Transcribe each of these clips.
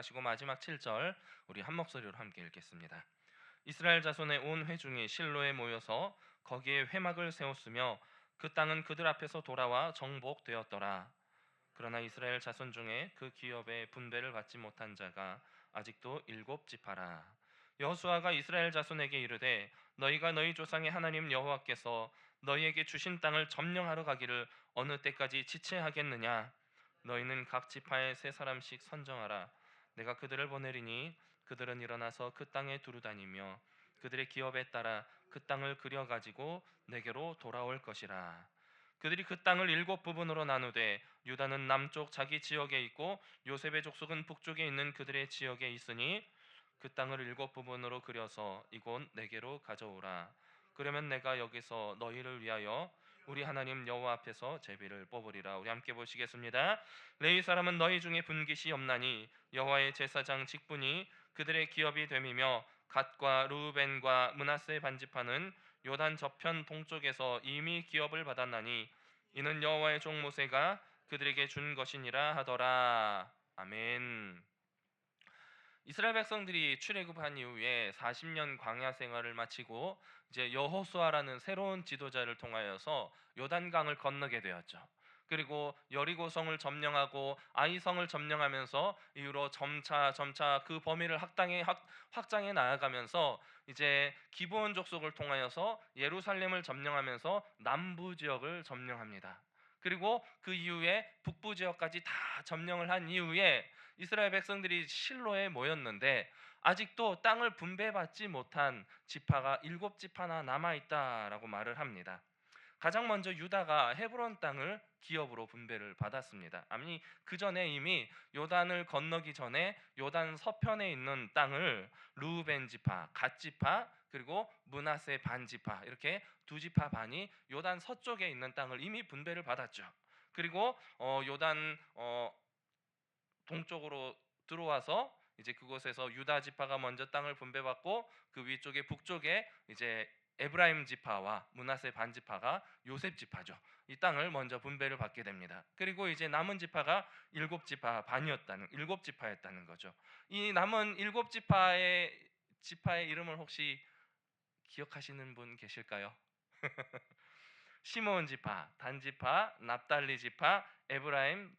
하시고 마지막 7절 우리 한 목소리로 함께 읽겠습니다. 이스라엘 자손의 온 회중이 실로에 모여서 거기에 회막을 세웠으며 그 땅은 그들 앞에서 돌아와 정복되었더라. 그러나 이스라엘 자손 중에 그 기업의 분배를 받지 못한 자가 아직도 일곱 지파라. 여호수아가 이스라엘 자손에게 이르되 너희가 너희 조상의 하나님 여호와께서 너희에게 주신 땅을 점령하러 가기를 어느 때까지 지체하겠느냐. 너희는 각 지파에 세 사람씩 선정하라. 내가 그들을 보내리니 그들은 일어나서 그 땅에 두루다니며 그들의 기업에 따라 그 땅을 그려 가지고 내게로 돌아올 것이라. 그들이 그 땅을 일곱 부분으로 나누되 유다는 남쪽 자기 지역에 있고 요셉의 족속은 북쪽에 있는 그들의 지역에 있으니 그 땅을 일곱 부분으로 그려서 이곳 내게로 가져오라. 그러면 내가 여기서 너희를 위하여 우리 하나님 여호와 앞에서 제비를 뽑으리라. 우리 함께 보시겠습니다. 레위 사람은 너희 중에 분깃이 없나니 여호와의 제사장 직분이 그들의 기업이 됨이며 갓과 루벤과 므낫세 반지파는 요단 저편 동쪽에서 이미 기업을 받았나니 이는 여호와의 종 모세가 그들에게 준 것이니라 하더라. 아멘. 이스라엘 백성들이 출애굽한 이후에 40년 광야 생활을 마치고 이제 여호수아라는 새로운 지도자를 통하여서 요단강을 건너게 되었죠. 그리고 여리고성을 점령하고 아이성을 점령하면서 이후로 점차 그 범위를 확장해 나아가면서 이제 기브온 족속을 통하여서 예루살렘을 점령하면서 남부 지역을 점령합니다. 그리고 그 이후에 북부 지역까지 다 점령을 한 이후에 이스라엘 백성들이 실로에 모였는데 아직도 땅을 분배받지 못한 지파가 일곱 지파나 남아 있다라고 말을 합니다. 가장 먼저 유다가 헤브론 땅을 기업으로 분배를 받았습니다. 아니 그 전에 이미 요단을 건너기 전에 요단 서편에 있는 땅을 루벤 지파, 갓 지파 그리고 므낫세 반 지파 이렇게 두 지파 반이 요단 서쪽에 있는 땅을 이미 분배를 받았죠. 그리고 요단 동쪽으로 들어와서 이제 그곳에서 유다 지파가 먼저 땅을 분배받고 그 위쪽에 북쪽에 이제 에브라임 지파와 므낫세 반 지파가 요셉 지파죠. 이 땅을 먼저 분배를 받게 됩니다. 그리고 이제 남은 지파가 일곱 지파였다는 거죠. 이 남은 일곱 지파의 이름을 혹시 기억하시는 분 계실까요? 시므온 지파, 단 지파, 납달리 지파, 에브라임,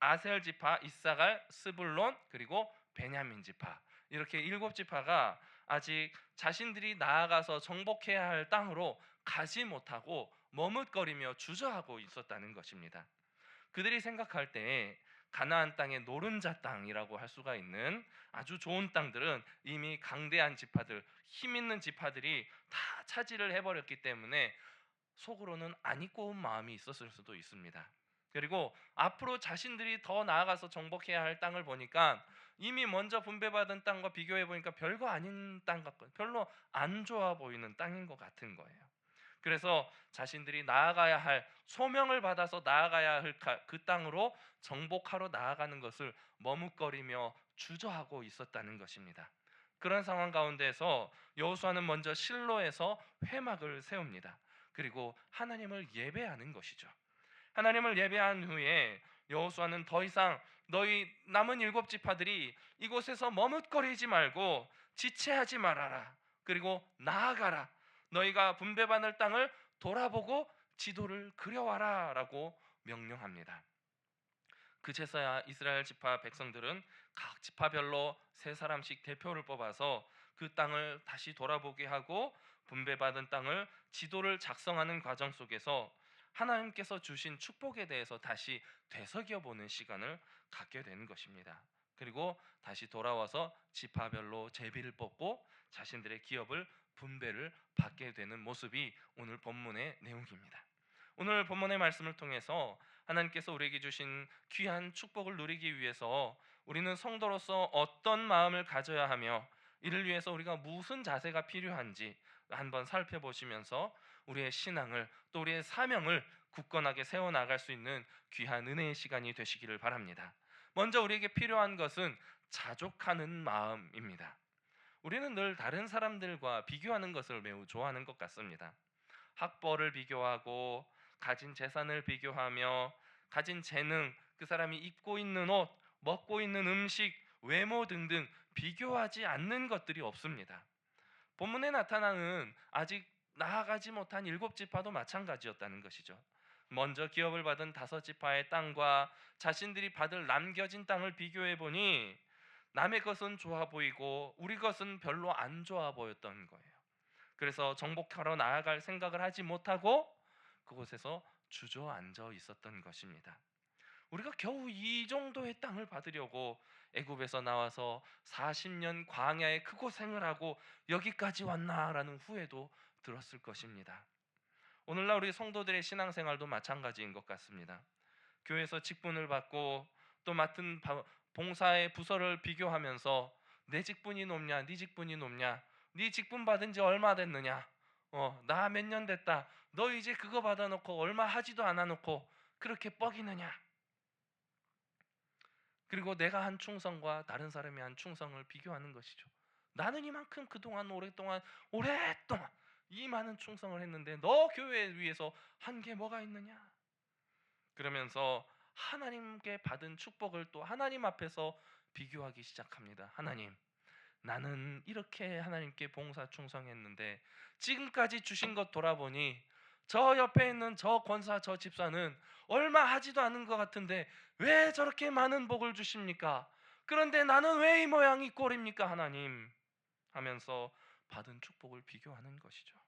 아셀 지파, 이사갈, 스불론 그리고 베냐민 지파 이렇게 일곱 지파가 아직 자신들이 나아가서 정복해야 할 땅으로 가지 못하고 머뭇거리며 주저하고 있었다는 것입니다. 그들이 생각할 때 가나안 땅의 노른자 땅이라고 할 수가 있는 아주 좋은 땅들은 이미 강대한 지파들, 힘 있는 지파들이 다 차지를 해버렸기 때문에 속으로는 안 입고 온 마음이 있었을 수도 있습니다. 그리고 앞으로 자신들이 더 나아가서 정복해야 할 땅을 보니까 이미 먼저 분배받은 땅과 비교해 보니까 별거 아닌 땅 같고 별로 안 좋아 보이는 땅인 것 같은 거예요. 그래서 자신들이 나아가야 할 소명을 받아서 나아가야 할 그 땅으로 정복하러 나아가는 것을 머뭇거리며 주저하고 있었다는 것입니다. 그런 상황 가운데서 여호수아는 먼저 실로에서 회막을 세웁니다. 그리고 하나님을 예배하는 것이죠. 하나님을 예배한 후에 여호수아는 더 이상 너희 남은 일곱 지파들이 이곳에서 머뭇거리지 말고 지체하지 말아라. 그리고 나아가라. 너희가 분배받을 땅을 돌아보고 지도를 그려와라 라고 명령합니다. 그제서야 이스라엘 지파 백성들은 각 지파별로 세 사람씩 대표를 뽑아서 그 땅을 다시 돌아보게 하고 분배받은 땅을 지도를 작성하는 과정 속에서 하나님께서 주신 축복에 대해서 다시 되새겨보는 시간을 갖게 되는 것입니다. 그리고 다시 돌아와서 지파별로 제비를 뽑고 자신들의 기업을 분배를 받게 되는 모습이 오늘 본문의 내용입니다. 오늘 본문의 말씀을 통해서 하나님께서 우리에게 주신 귀한 축복을 누리기 위해서 우리는 성도로서 어떤 마음을 가져야 하며 이를 위해서 우리가 무슨 자세가 필요한지 한번 살펴보시면서 우리의 신앙을 또 우리의 사명을 굳건하게 세워나갈 수 있는 귀한 은혜의 시간이 되시기를 바랍니다. 먼저 우리에게 필요한 것은 자족하는 마음입니다. 우리는 늘 다른 사람들과 비교하는 것을 매우 좋아하는 것 같습니다. 학벌을 비교하고 가진 재산을 비교하며 가진 재능, 그 사람이 입고 있는 옷, 먹고 있는 음식, 외모 등등 비교하지 않는 것들이 없습니다. 본문에 나타나는 아직 나아가지 못한 7지파도 마찬가지였다는 것이죠. 먼저 기업을 받은 5지파의 땅과 자신들이 받을 남겨진 땅을 비교해 보니 남의 것은 좋아 보이고 우리 것은 별로 안 좋아 보였던 거예요. 그래서 정복하러 나아갈 생각을 하지 못하고 그곳에서 주저앉아 있었던 것입니다. 우리가 겨우 이 정도의 땅을 받으려고 애굽에서 나와서 40년 광야에 그 고생을 하고 여기까지 왔나라는 후회도 들었을 것입니다. 오늘날 우리 성도들의 신앙생활도 마찬가지인 것 같습니다. 교회에서 직분을 받고 또 맡은 봉사의 부서를 비교하면서 내 직분이 높냐 네 직분이 높냐, 네 직분 받은 지 얼마 됐느냐, 나 몇 년 됐다, 너 이제 그거 받아놓고 얼마 하지도 않아 놓고 그렇게 뻐기느냐, 그리고 내가 한 충성과 다른 사람이 한 충성을 비교하는 것이죠. 나는 이만큼 그동안 오랫동안 이 많은 충성을 했는데 너 교회 위해서 한 게 뭐가 있느냐, 그러면서 하나님께 받은 축복을 또 하나님 앞에서 비교하기 시작합니다. 하나님, 나는 이렇게 하나님께 봉사 충성했는데 지금까지 주신 것 돌아보니 저 옆에 있는 저 권사 저 집사는 얼마 하지도 않은 것 같은데 왜 저렇게 많은 복을 주십니까? 그런데 나는 왜 이 모양 이 꼴입니까 하나님? 하면서 받은 축복을 비교하는 것이죠.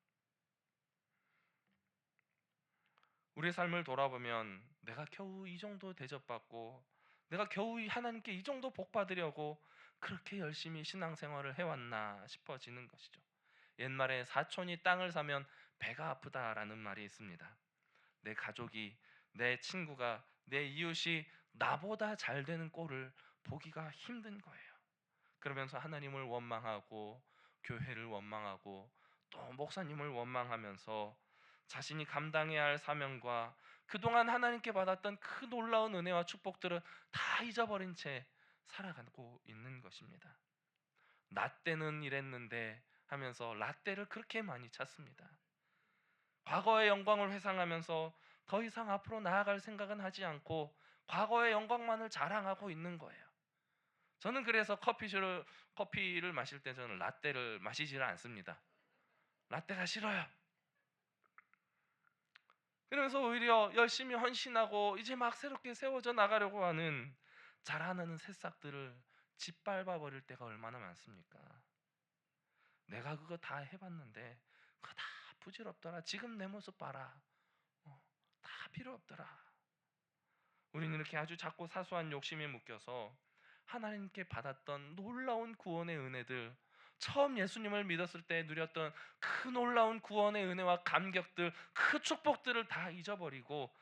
우리의 삶을 돌아보면 내가 겨우 이 정도 대접받고 내가 겨우 하나님께 이 정도 복 받으려고 그렇게 열심히 신앙생활을 해왔나 싶어지는 것이죠. 옛말에 사촌이 땅을 사면 배가 아프다라는 말이 있습니다. 내 가족이, 내 친구가, 내 이웃이 나보다 잘 되는 꼴을 보기가 힘든 거예요. 그러면서 하나님을 원망하고 교회를 원망하고 또 목사님을 원망하면서 자신이 감당해야 할 사명과 그동안 하나님께 받았던 그 놀라운 은혜와 축복들을 다 잊어버린 채 살아가고 있는 것입니다. 나 때는 이랬는데 하면서 라떼를 그렇게 많이 찾습니다. 과거의 영광을 회상하면서 더 이상 앞으로 나아갈 생각은 하지 않고 과거의 영광만을 자랑하고 있는 거예요. 저는 그래서 커피를 마실 때 저는 라떼를 마시지를 않습니다. 라떼가 싫어요. 그러면서 오히려 열심히 헌신하고 이제 막 새롭게 세워져 나가려고 하는 자라나는 새싹들을 짓밟아 버릴 때가 얼마나 많습니까? 내가 그거 다 해봤는데 그거 다 부질없더라. 지금 내 모습 봐라. 다 필요 없더라. 우리는 이렇게 아주 작고 사소한 욕심에 묶여서 하나님께 받았던 놀라운 구원의 은혜들, 처음 예수님을 믿었을 때 누렸던 그 놀라운 구원의 은혜와 감격들, 그 축복들을 다 잊어버리고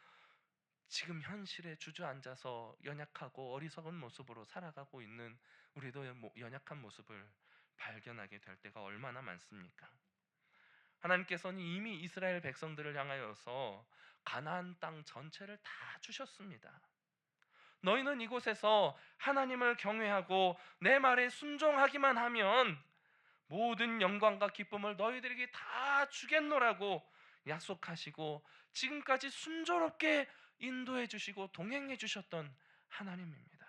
지금 현실에 주저앉아서 연약하고 어리석은 모습으로 살아가고 있는 우리도 연약한 모습을 발견하게 될 때가 얼마나 많습니까? 하나님께서는 이미 이스라엘 백성들을 향하여서 가나안 땅 전체를 다 주셨습니다. 너희는 이곳에서 하나님을 경외하고 내 말에 순종하기만 하면 모든 영광과 기쁨을 너희들에게 다 주겠노라고 약속하시고 지금까지 순조롭게 인도해 주시고 동행해 주셨던 하나님입니다.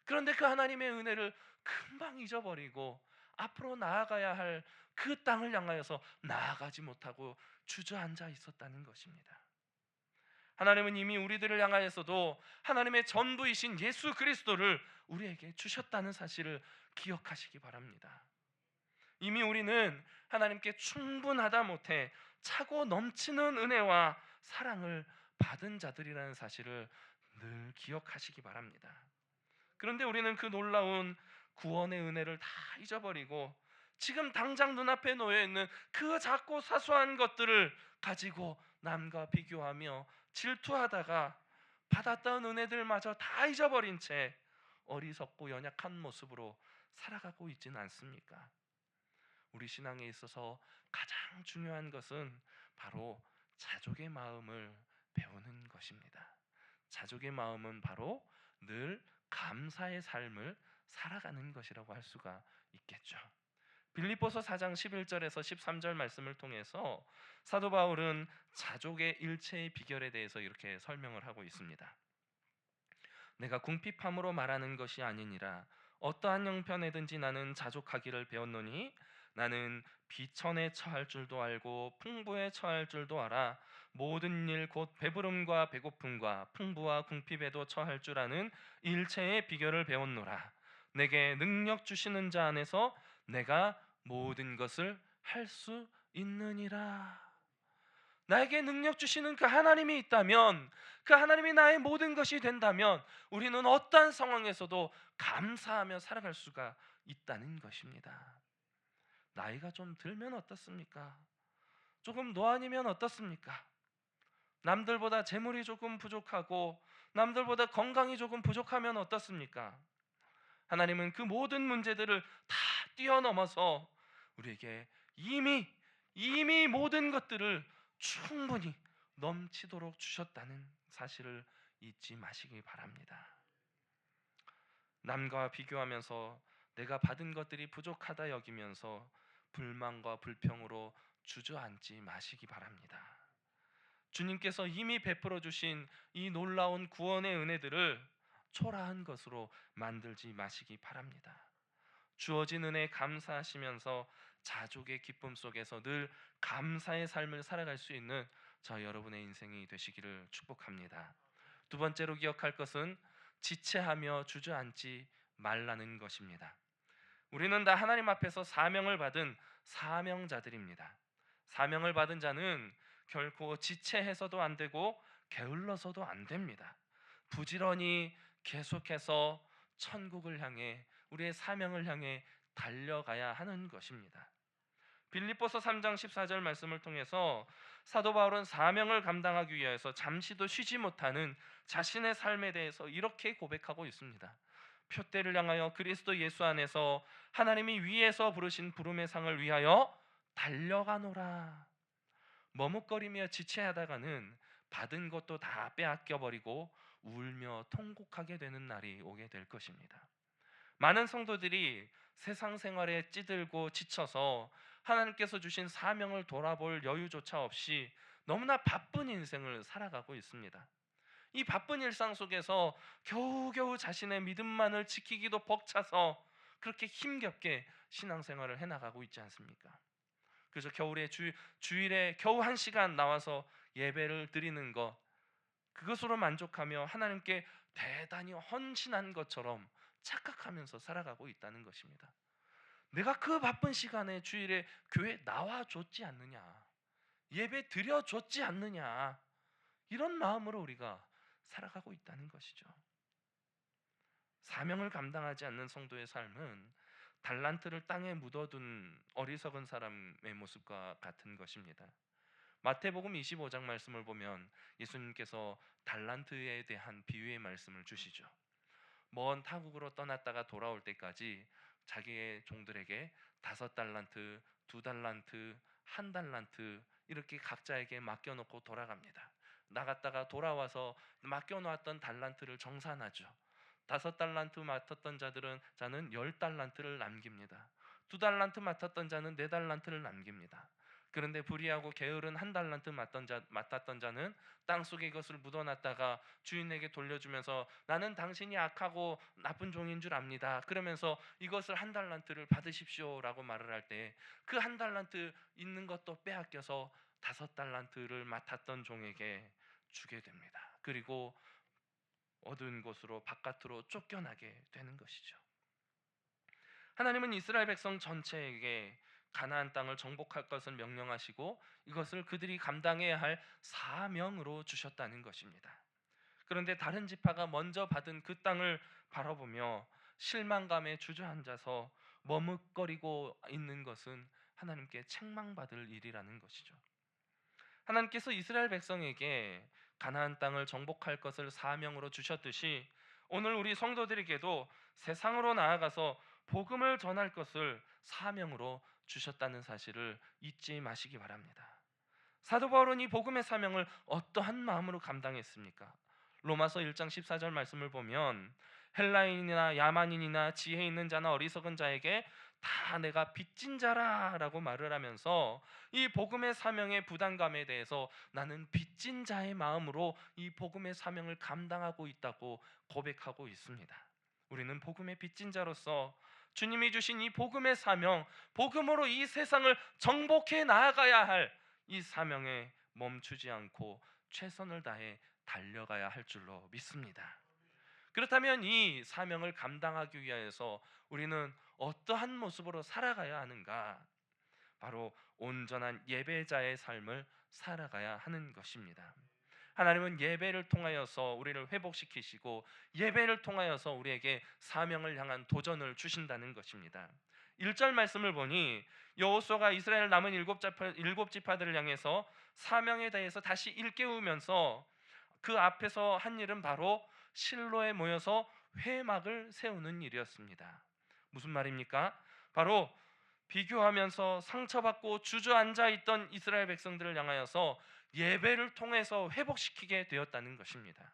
그런데 그 하나님의 은혜를 금방 잊어버리고 앞으로 나아가야 할 그 땅을 향하여서 나아가지 못하고 주저앉아 있었다는 것입니다. 하나님은 이미 우리들을 향하여서도 하나님의 전부이신 예수 그리스도를 우리에게 주셨다는 사실을 기억하시기 바랍니다. 이미 우리는 하나님께 충분하다 못해 차고 넘치는 은혜와 사랑을 받은 자들이라는 사실을 늘 기억하시기 바랍니다. 그런데 우리는 그 놀라운 구원의 은혜를 다 잊어버리고 지금 당장 눈앞에 놓여있는 그 작고 사소한 것들을 가지고 남과 비교하며 질투하다가 받았던 은혜들마저 다 잊어버린 채 어리석고 연약한 모습으로 살아가고 있지는 않습니까? 우리 신앙에 있어서 가장 중요한 것은 바로 자족의 마음을 배우는 것입니다. 자족의 마음은 바로 늘 감사의 삶을 살아가는 것이라고 할 수가 있겠죠. 빌립보서 4장 11절에서 13절 말씀을 통해서 사도 바울은 자족의 일체의 비결에 대해서 이렇게 설명을 하고 있습니다. 내가 궁핍함으로 말하는 것이 아니니라. 어떠한 형편에든지 나는 자족하기를 배웠노니 나는 비천에 처할 줄도 알고 풍부에 처할 줄도 알아. 모든 일 곧 배부름과 배고픔과 풍부와 궁핍에도 처할 줄 아는 일체의 비결을 배웠노라. 내게 능력 주시는 자 안에서 내가 모든 것을 할 수 있느니라. 나에게 능력 주시는 그 하나님이 있다면, 그 하나님이 나의 모든 것이 된다면 우리는 어떠한 상황에서도 감사하며 살아갈 수가 있다는 것입니다. 나이가 좀 들면 어떻습니까? 조금 노안이면 어떻습니까? 남들보다 재물이 조금 부족하고 남들보다 건강이 조금 부족하면 어떻습니까? 하나님은 그 모든 문제들을 다 뛰어넘어서 우리에게 이미 모든 것들을 충분히 넘치도록 주셨다는 사실을 잊지 마시기 바랍니다. 남과 비교하면서 내가 받은 것들이 부족하다 여기면서 불만과 불평으로 주저앉지 마시기 바랍니다. 주님께서 이미 베풀어 주신 이 놀라운 구원의 은혜들을 초라한 것으로 만들지 마시기 바랍니다. 주어진 은혜에 감사하시면서 자족의 기쁨 속에서 늘 감사의 삶을 살아갈 수 있는 저 여러분의 인생이 되시기를 축복합니다. 두 번째로 기억할 것은 지체하며 주저앉지 말라는 것입니다. 우리는 다 하나님 앞에서 사명을 받은 사명자들입니다. 사명을 받은 자는 결코 지체해서도 안 되고 게을러서도 안 됩니다. 부지런히 계속해서 천국을 향해, 우리의 사명을 향해 달려가야 하는 것입니다. 빌립보서 3장 14절 말씀을 통해서 사도 바울은 사명을 감당하기 위해서 잠시도 쉬지 못하는 자신의 삶에 대해서 이렇게 고백하고 있습니다. 표대를 향하여 그리스도 예수 안에서 하나님이 위에서 부르신 부름의 상을 위하여 달려가노라. 머뭇거리며 지체하다가는 받은 것도 다 빼앗겨 버리고 울며 통곡하게 되는 날이 오게 될 것입니다. 많은 성도들이 세상 생활에 찌들고 지쳐서 하나님께서 주신 사명을 돌아볼 여유조차 없이 너무나 바쁜 인생을 살아가고 있습니다. 이 바쁜 일상 속에서 겨우겨우 자신의 믿음만을 지키기도 벅차서 그렇게 힘겹게 신앙생활을 해나가고 있지 않습니까? 그래서 주일에 겨우 1시간 나와서 예배를 드리는 것, 그것으로 만족하며 하나님께 대단히 헌신한 것처럼 착각하면서 살아가고 있다는 것입니다. 내가 그 바쁜 시간에 주일에 교회 나와줬지 않느냐, 예배 드려줬지 않느냐, 이런 마음으로 우리가 살아가고 있다는 것이죠. 사명을 감당하지 않는 성도의 삶은 달란트를 땅에 묻어둔 어리석은 사람의 모습과 같은 것입니다. 마태복음 25장 말씀을 보면 예수님께서 달란트에 대한 비유의 말씀을 주시죠. 먼 타국으로 떠났다가 돌아올 때까지 자기의 종들에게 5달란트, 2달란트, 1달란트 이렇게 각자에게 맡겨놓고 돌아갑니다. 나갔다가 돌아와서 맡겨놓았던 달란트를 정산하죠. 5달란트 맡았던 자는 10달란트를 남깁니다. 2달란트 맡았던 자는 4달란트를 남깁니다. 그런데 불의하고 게으른 1달란트 맡았던 자는 땅속에 이것을 묻어놨다가 주인에게 돌려주면서 나는 당신이 악하고 나쁜 종인 줄 압니다. 그러면서 이것을 1달란트를 받으십시오라고 말을 할 때 그 1달란트 있는 것도 빼앗겨서 5달란트를 맡았던 종에게 주게 됩니다. 그리고 어두운 곳으로 바깥으로 쫓겨나게 되는 것이죠. 하나님은 이스라엘 백성 전체에게 가나안 땅을 정복할 것을 명령하시고 이것을 그들이 감당해야 할 사명으로 주셨다는 것입니다. 그런데 다른 지파가 먼저 받은 그 땅을 바라보며 실망감에 주저앉아서 머뭇거리고 있는 것은 하나님께 책망받을 일이라는 것이죠. 하나님께서 이스라엘 백성에게 가나안 땅을 정복할 것을 사명으로 주셨듯이 오늘 우리 성도들에게도 세상으로 나아가서 복음을 전할 것을 사명으로 주셨다는 사실을 잊지 마시기 바랍니다. 사도 바울은 이 복음의 사명을 어떠한 마음으로 감당했습니까? 로마서 1장 14절 말씀을 보면 헬라인이나 야만인이나 지혜 있는 자나 어리석은 자에게 다 내가 빚진 자라라고 말을 하면서 이 복음의 사명의 부담감에 대해서 나는 빚진 자의 마음으로 이 복음의 사명을 감당하고 있다고 고백하고 있습니다. 우리는 복음의 빚진 자로서 주님이 주신 이 복음의 사명, 복음으로 이 세상을 정복해 나아가야 할 이 사명에 멈추지 않고 최선을 다해 달려가야 할 줄로 믿습니다. 그렇다면 이 사명을 감당하기 위하여서 우리는 어떠한 모습으로 살아가야 하는가? 바로 온전한 예배자의 삶을 살아가야 하는 것입니다. 하나님은 예배를 통하여서 우리를 회복시키시고 예배를 통하여서 우리에게 사명을 향한 도전을 주신다는 것입니다. 1절 말씀을 보니 여호수아가 이스라엘 남은 일곱 지파들을 향해서 사명에 대해서 다시 일깨우면서 그 앞에서 한 일은 바로 실로에 모여서 회막을 세우는 일이었습니다. 무슨 말입니까? 바로 비교하면서 상처받고 주저앉아 있던 이스라엘 백성들을 향하여서 예배를 통해서 회복시키게 되었다는 것입니다.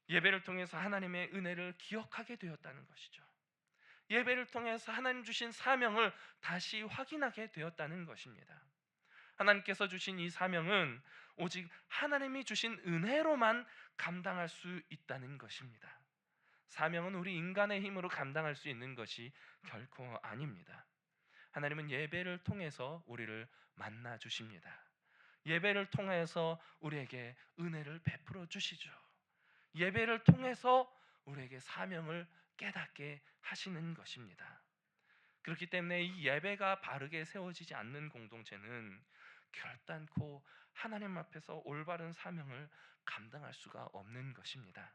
예배를 통해서 하나님의 은혜를 기억하게 되었다는 것이죠. 예배를 통해서 하나님 주신 사명을 다시 확인하게 되었다는 것입니다. 하나님께서 주신 이 사명은 오직 하나님이 주신 은혜로만 감당할 수 있다는 것입니다. 사명은 우리 인간의 힘으로 감당할 수 있는 것이 결코 아닙니다. 하나님은 예배를 통해서 우리를 만나 주십니다. 예배를 통해서 우리에게 은혜를 베풀어 주시죠. 예배를 통해서 우리에게 사명을 깨닫게 하시는 것입니다. 그렇기 때문에 이 예배가 바르게 세워지지 않는 공동체는 결단코 하나님 앞에서 올바른 사명을 감당할 수가 없는 것입니다.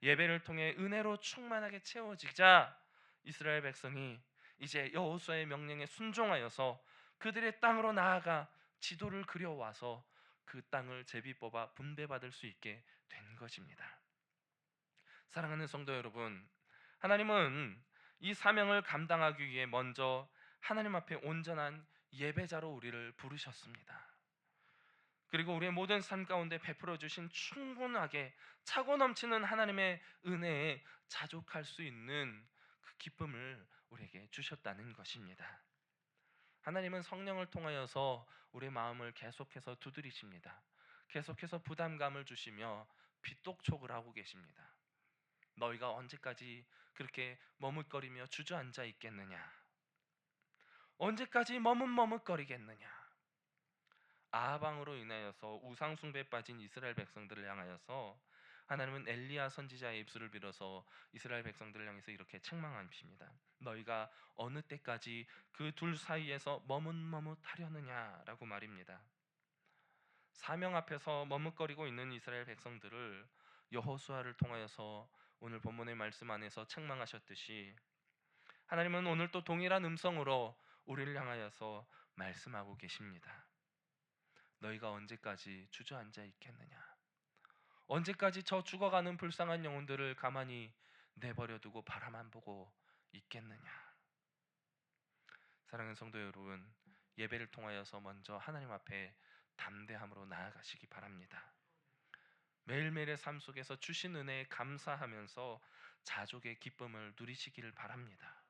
예배를 통해 은혜로 충만하게 채워지자 이스라엘 백성이 이제 여호수아의 명령에 순종하여서 그들의 땅으로 나아가 지도를 그려와서 그 땅을 제비 뽑아 분배받을 수 있게 된 것입니다. 사랑하는 성도 여러분, 하나님은 이 사명을 감당하기 위해 먼저 하나님 앞에 온전한 예배자로 우리를 부르셨습니다. 그리고 우리의 모든 삶 가운데 베풀어 주신 충분하게 차고 넘치는 하나님의 은혜에 자족할 수 있는 그 기쁨을 우리에게 주셨다는 것입니다. 하나님은 성령을 통하여서 우리의 마음을 계속해서 두드리십니다. 계속해서 부담감을 주시며 빚독촉을 하고 계십니다. 너희가 언제까지 그렇게 머뭇거리며 주저앉아 있겠느냐? 언제까지 머뭇머뭇거리겠느냐? 아합왕으로 인하여서 우상 숭배에 빠진 이스라엘 백성들을 향하여서 하나님은 엘리야 선지자의 입술을 빌어서 이스라엘 백성들을 향해서 이렇게 책망하십니다. 너희가 어느 때까지 그 둘 사이에서 머뭇머뭇하려느냐라고 말입니다. 사명 앞에서 머뭇거리고 있는 이스라엘 백성들을 여호수아를 통하여서 오늘 본문의 말씀 안에서 책망하셨듯이 하나님은 오늘 또 동일한 음성으로 우리를 향하여서 말씀하고 계십니다. 너희가 언제까지 주저앉아 있겠느냐? 언제까지 저 죽어가는 불쌍한 영혼들을 가만히 내버려두고 바라만 보고 있겠느냐? 사랑하는 성도 여러분, 예배를 통하여서 먼저 하나님 앞에 담대함으로 나아가시기 바랍니다. 매일매일의 삶 속에서 주신 은혜에 감사하면서 자족의 기쁨을 누리시기를 바랍니다.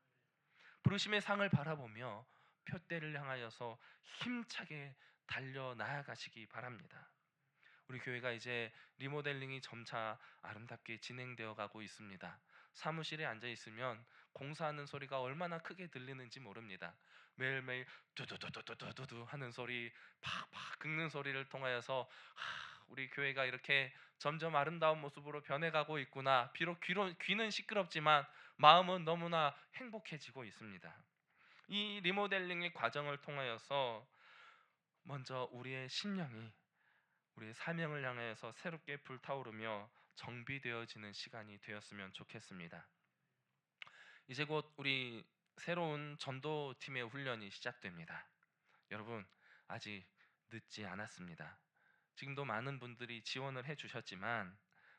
부르심의 상을 바라보며 표대를 향하여서 힘차게 달려 나아가시기 바랍니다. 우리 교회가 이제 리모델링이 점차 아름답게 진행되어 가고 있습니다. 사무실에 앉아 있으면 공사하는 소리가 얼마나 크게 들리는지 모릅니다. 매일매일 두두두두두두두 하는 소리, 팍팍 긁는 소리를 통하여서 우리 교회가 이렇게 점점 아름다운 모습으로 변해가고 있구나. 비록 귀는 시끄럽지만 마음은 너무나 행복해지고 있습니다. 이 리모델링의 과정을 통하여서 먼저 우리의 심령이 우리의 사명을 향해서 새롭게 불타오르며 정비되어지는 시간이 되었으면 좋겠습니다. 이제 곧 우리 새로운 전도팀의 훈련이 시작됩니다. 여러분, 아직 늦지 않았습니다. 지금도 많은 분들이 지원을 해주셨지만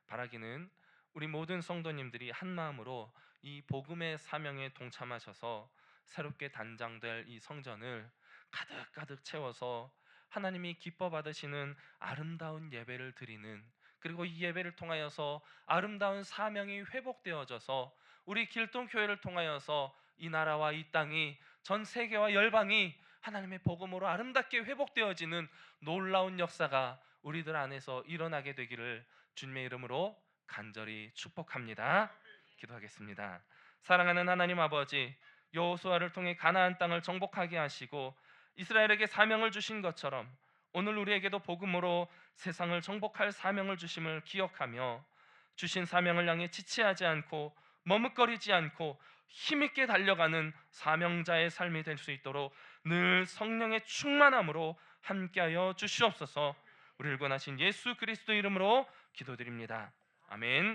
바라기는 우리 모든 성도님들이 한 마음으로 이 복음의 사명에 동참하셔서 새롭게 단장될 이 성전을 가득가득 채워서 하나님이 기뻐 받으시는 아름다운 예배를 드리는, 그리고 이 예배를 통하여서 아름다운 사명이 회복되어져서 우리 길동교회를 통하여서 이 나라와 이 땅이 전 세계와 열방이 하나님의 복음으로 아름답게 회복되어지는 놀라운 역사가 우리들 안에서 일어나게 되기를 주님의 이름으로 간절히 축복합니다. 기도하겠습니다. 사랑하는 하나님 아버지, 여호수아를 통해 가나안 땅을 정복하게 하시고 이스라엘에게 사명을 주신 것처럼 오늘 우리에게도 복음으로 세상을 정복할 사명을 주심을 기억하며 주신 사명을 향해 지체하지 않고 머뭇거리지 않고 힘있게 달려가는 사명자의 삶이 될 수 있도록 늘 성령의 충만함으로 함께하여 주시옵소서. 우리를 구원하신 예수 그리스도 이름으로 기도드립니다. 아멘.